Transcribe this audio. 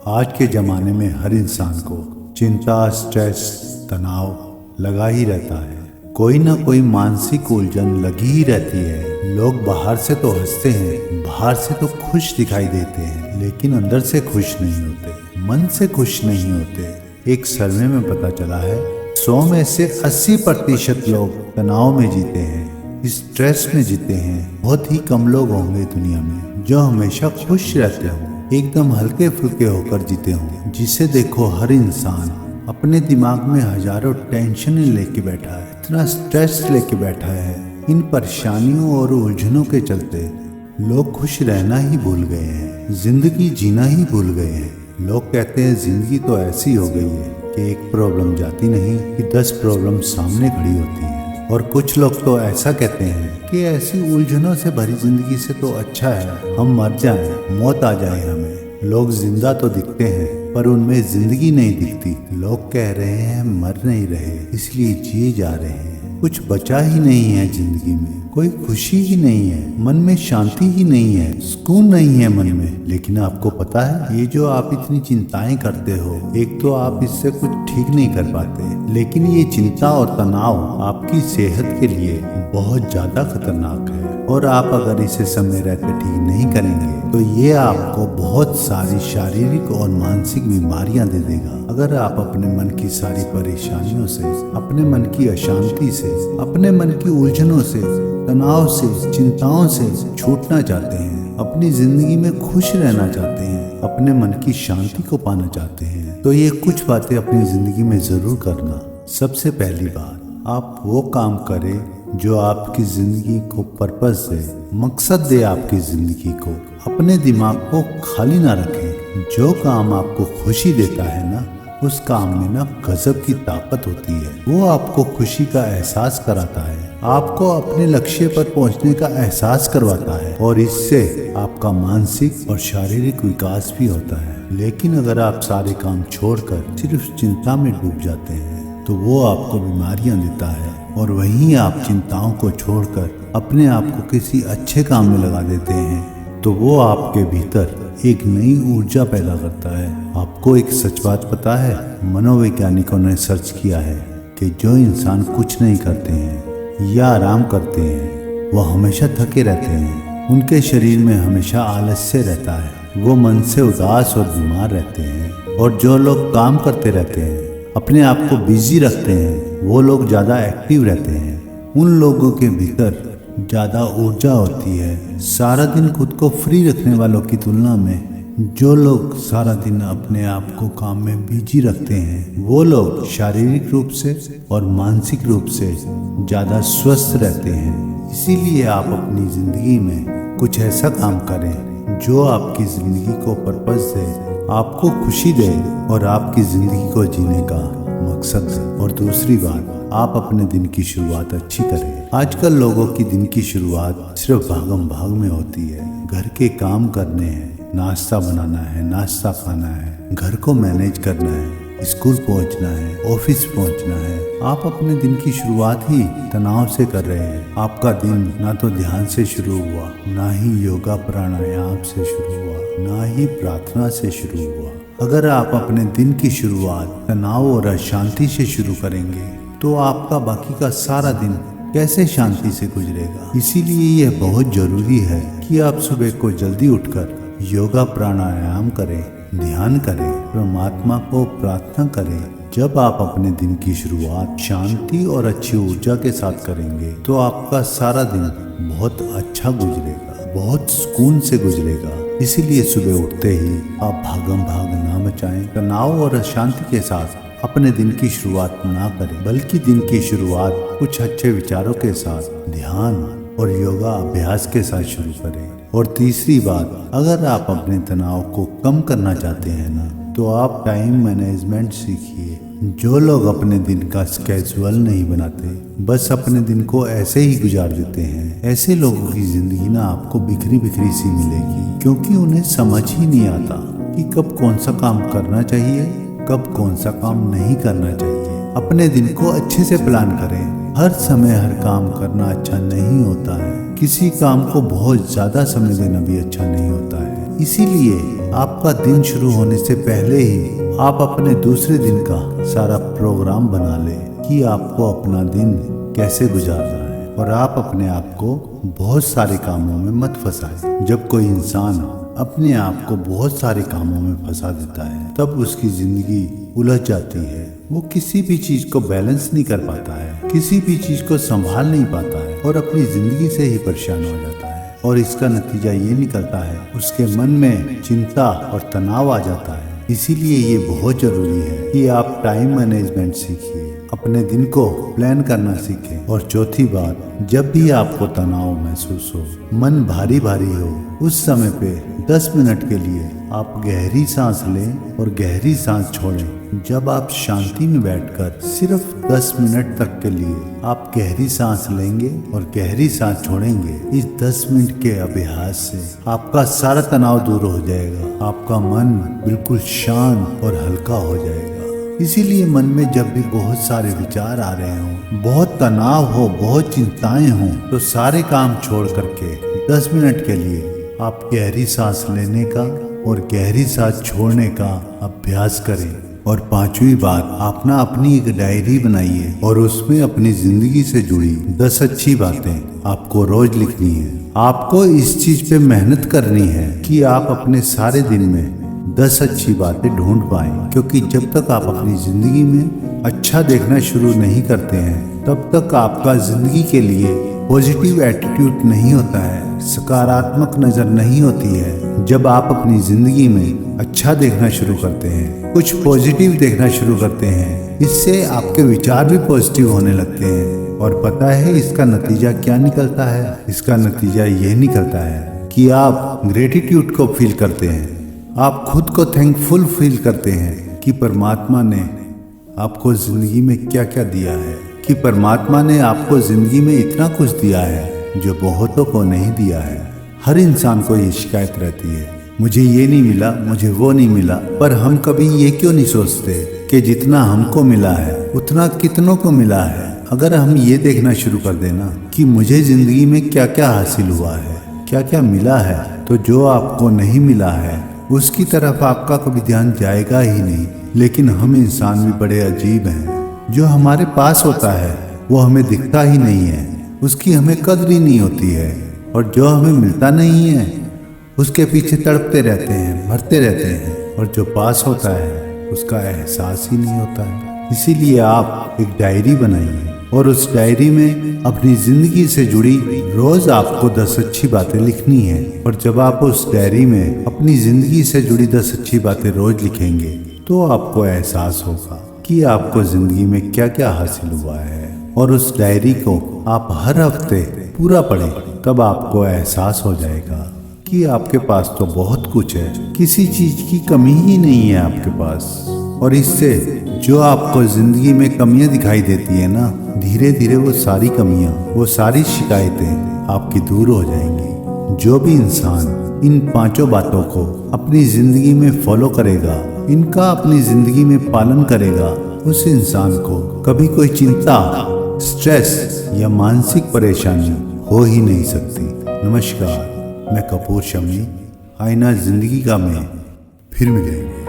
आज के ज़माने में हर इंसान को चिंता, स्ट्रेस, तनाव लगा ही रहता है। कोई ना कोई मानसिक उलझन लगी ही रहती है। लोग बाहर से तो हंसते हैं, बाहर से तो खुश दिखाई देते हैं, लेकिन अंदर से खुश नहीं होते, मन से खुश नहीं होते। एक सर्वे में पता चला है 100 में से 80% लोग तनाव में जीते हैं, स्ट्रेस में जीते हैं। बहुत ही कम लोग होंगे दुनिया में जो हमेशा खुश रहते हों, एकदम हल्के फुल्के होकर जीते हों। जिसे देखो हर इंसान अपने दिमाग में हजारों टेंशन लेके बैठा है, इतना स्ट्रेस लेके बैठा है। इन परेशानियों और उलझनों के चलते लोग खुश रहना ही भूल गए हैं, जिंदगी जीना ही भूल गए हैं। लोग कहते हैं जिंदगी तो ऐसी हो गई है कि एक प्रॉब्लम जाती नहीं कि 10 प्रॉब्लम सामने खड़ी होती है। और कुछ लोग तो ऐसा कहते हैं कि ऐसी उलझनों से भरी जिंदगी से तो अच्छा है हम मर जाएं, मौत आ जाए हमें। लोग जिंदा तो दिखते हैं पर उनमें जिंदगी नहीं दिखती। लोग कह रहे हैं मर नहीं रहे, इसलिए जिए जा रहे हैं। कुछ बचा ही नहीं है जिंदगी में, कोई खुशी ही नहीं है, मन में शांति ही नहीं है, सुकून नहीं है मन में। लेकिन आपको पता है ये जो आप इतनी चिंताएं करते हो, एक तो आप इससे कुछ ठीक नहीं कर पाते, लेकिन ये चिंता और तनाव आपकी सेहत के लिए बहुत ज्यादा खतरनाक है। और आप अगर इसे समय रहते ठीक नहीं करेंगे तो ये आपको बहुत सारी शारीरिक और मानसिक बीमारियां दे देगा। अगर आप अपने मन की सारी परेशानियों से, अपने मन की अशांति से, अपने मन की उलझनों से, तनाव से, चिंताओं से छूटना चाहते हैं, अपनी जिंदगी में खुश रहना चाहते हैं, अपने मन की शांति को पाना चाहते हैं, तो ये कुछ बातें अपनी जिंदगी में जरूर करना। सबसे पहली बात, आप वो काम करें जो आपकी जिंदगी को पर्पस दे, मकसद दे आपकी जिंदगी को। अपने दिमाग को खाली ना रखें। जो काम आपको खुशी देता है ना, उस काम में ना गजब की ताकत होती है। वो आपको खुशी का एहसास कराता है, आपको अपने लक्ष्य पर पहुंचने का एहसास करवाता है, और इससे आपका मानसिक और शारीरिक विकास भी होता है। लेकिन अगर आप सारे काम छोड़कर सिर्फ चिंता में डूब जाते हैं तो वो आपको बीमारियां देता है। और वहीं आप चिंताओं को छोड़कर अपने आप को किसी अच्छे काम में लगा देते हैं तो वो आपके भीतर एक नई ऊर्जा पैदा करता है। आपको एक सच बात पता है, मनोवैज्ञानिकों ने सर्च किया है कि जो इंसान कुछ नहीं करते हैं या आराम करते हैं वो हमेशा थके रहते हैं, उनके शरीर में हमेशा आलस्य रहता है, वो मन से उदास और बीमार रहते हैं। और जो लोग काम करते रहते हैं, अपने आप को बिजी रखते हैं, वो लोग ज़्यादा एक्टिव रहते हैं। उन लोगों के भीतर ज़्यादा ऊर्जा होती है। सारा दिन खुद को फ्री रखने वालों की तुलना में जो लोग सारा दिन अपने आप को काम में बिजी रखते हैं, वो लोग शारीरिक रूप से और मानसिक रूप से ज़्यादा स्वस्थ रहते हैं। इसीलिए आप अपनी ज़िंदगी में कुछ ऐसा काम करें जो आपकी ज़िंदगी को पर्पस दे, आपको खुशी दे और आपकी ज़िंदगी को जीने का मकसद है। और दूसरी बात, आप अपने दिन की शुरुआत अच्छी करें। आजकल लोगों की दिन की शुरुआत सिर्फ भागम भाग में होती है। घर के काम करने हैं, नाश्ता बनाना है, नाश्ता खाना है, घर को मैनेज करना है, स्कूल पहुंचना है, ऑफिस पहुंचना है। आप अपने दिन की शुरुआत ही तनाव से कर रहे हैं। आपका दिन ना तो ध्यान से शुरू हुआ, ना ही योगा प्राणायाम से शुरू हुआ, ना ही प्रार्थना से शुरू हुआ। अगर आप अपने दिन की शुरुआत तनाव और अशांति से शुरू करेंगे तो आपका बाकी का सारा दिन कैसे शांति से गुजरेगा। इसीलिए यह बहुत जरूरी है कि आप सुबह को जल्दी उठकर योगा प्राणायाम करें, ध्यान करें, परमात्मा को प्रार्थना करें। जब आप अपने दिन की शुरुआत शांति और अच्छी ऊर्जा के साथ करेंगे तो आपका सारा दिन बहुत अच्छा गुजरेगा, बहुत सुकून से गुजरेगा। इसीलिए सुबह उठते ही आप भागम भाग ना मचाएं, तनाव और अशांति के साथ अपने दिन की शुरुआत ना करें, बल्कि दिन की शुरुआत कुछ अच्छे विचारों के साथ, ध्यान और योगा अभ्यास के साथ शुरू करें। और तीसरी बात, अगर आप अपने तनाव को कम करना चाहते हैं ना, तो आप टाइम मैनेजमेंट सीखिए। जो लोग अपने दिन का स्केड्यूल नहीं बनाते, बस अपने दिन को ऐसे ही गुजार देते हैं, ऐसे लोगों की जिंदगी ना आपको बिखरी बिखरी सी मिलेगी, क्योंकि उन्हें समझ ही नहीं आता कि कब कौन सा काम करना चाहिए, कब कौन सा काम नहीं करना चाहिए। अपने दिन को अच्छे से प्लान करें, हर समय हर काम करना अच्छा नहीं होता है। किसी काम को बहुत ज्यादा समय देना भी अच्छा नहीं होता है। इसीलिए आपका दिन शुरू होने से पहले ही आप अपने दूसरे दिन का सारा प्रोग्राम बना ले कि आपको अपना दिन कैसे गुजारना है, और आप अपने आप को बहुत सारे कामों में मत फंसाए। जब कोई इंसान अपने आप को बहुत सारे कामों में फंसा देता है तब उसकी जिंदगी उलझ जाती है। वो किसी भी चीज को बैलेंस नहीं कर पाता है, किसी भी चीज को संभाल नहीं पाता है और अपनी जिंदगी से ही परेशान हो जाता है। और इसका नतीजा ये निकलता है उसके मन में चिंता और तनाव आ जाता है। इसीलिए ये बहुत जरूरी है कि आप टाइम मैनेजमेंट सीखिए, अपने दिन को प्लान करना सीखें। और चौथी बात, जब भी आपको तनाव महसूस हो, मन भारी भारी हो, उस समय पे 10 मिनट के लिए आप गहरी सांस लें और गहरी सांस छोड़ें। जब आप शांति में बैठकर सिर्फ 10 मिनट तक के लिए आप गहरी सांस लेंगे और गहरी सांस छोड़ेंगे, इस 10 मिनट के अभ्यास से आपका सारा तनाव दूर हो जाएगा। आपका मन बिल्कुल शांत और हल्का हो जाएगा। इसीलिए मन में जब भी बहुत सारे विचार आ रहे हों, बहुत तनाव हो, बहुत चिंताएं हों, तो सारे काम छोड़ करके 10 मिनट के लिए आप गहरी सांस लेने का और गहरी सांस छोड़ने का अभ्यास करें। और पांचवी बात, आप ना अपनी एक डायरी बनाइए और उसमें अपनी जिंदगी से जुड़ी 10 अच्छी बातें आपको रोज लिखनी है। आपको इस चीज पे मेहनत करनी है कि आप अपने सारे दिन में 10 अच्छी बातें ढूंढ पाएं, क्योंकि जब तक आप अपनी जिंदगी में अच्छा देखना शुरू नहीं करते हैं तब तक आपका जिंदगी के लिए पॉजिटिव एटीट्यूड नहीं होता है, सकारात्मक नजर नहीं होती है। जब आप अपनी जिंदगी में अच्छा देखना शुरू करते हैं, कुछ पॉजिटिव देखना शुरू करते हैं, इससे आपके विचार भी पॉजिटिव होने लगते हैं। और पता है इसका नतीजा क्या निकलता है? इसका नतीजा ये निकलता है कि आप ग्रेटिट्यूड को फील करते हैं, आप खुद को थैंकफुल फील करते हैं कि परमात्मा ने आपको जिंदगी में क्या क्या दिया है, कि परमात्मा ने आपको जिंदगी में इतना कुछ दिया है जो बहुतों को नहीं दिया है। हर इंसान को ये शिकायत रहती है, मुझे ये नहीं मिला, मुझे वो नहीं मिला। पर हम कभी ये क्यों नहीं सोचते कि जितना हमको मिला है उतना कितनों को मिला है। अगर हम ये देखना शुरू कर देना कि मुझे जिंदगी में क्या क्या हासिल हुआ है, क्या क्या मिला है, तो जो आपको नहीं मिला है उसकी तरफ आपका कभी ध्यान जाएगा ही नहीं। लेकिन हम इंसान भी बड़े अजीब हैं, जो हमारे पास होता है वो हमें दिखता ही नहीं है, उसकी हमें कदर ही नहीं होती है। और जो हमें मिलता नहीं है उसके पीछे तड़पते रहते हैं, मरते रहते हैं, और जो पास होता है उसका एहसास ही नहीं होता है। इसीलिए आप एक डायरी बनाइए और उस डायरी में अपनी जिंदगी से जुड़ी रोज आपको 10 अच्छी बातें लिखनी है। और जब आप उस डायरी में अपनी जिंदगी से जुड़ी 10 अच्छी बातें रोज लिखेंगे तो आपको एहसास होगा कि आपको जिंदगी में क्या क्या हासिल हुआ है। और उस डायरी को आप हर हफ्ते पूरा पढ़ें, तब आपको एहसास हो जाएगा कि आपके पास तो बहुत कुछ है, किसी चीज की कमी ही नहीं है आपके पास। और इससे जो आपको जिंदगी में कमियां दिखाई देती है ना, धीरे धीरे वो सारी कमियां, वो सारी शिकायतें आपकी दूर हो जाएंगी। जो भी इंसान इन 5 बातों को अपनी जिंदगी में फॉलो करेगा, इनका अपनी जिंदगी में पालन करेगा, उस इंसान को कभी कोई चिंता, स्ट्रेस या मानसिक परेशानी हो ही नहीं सकती। नमस्कार, मैं कपूर शमी, आईना जिंदगी का मैं, फिर मिलेंगे।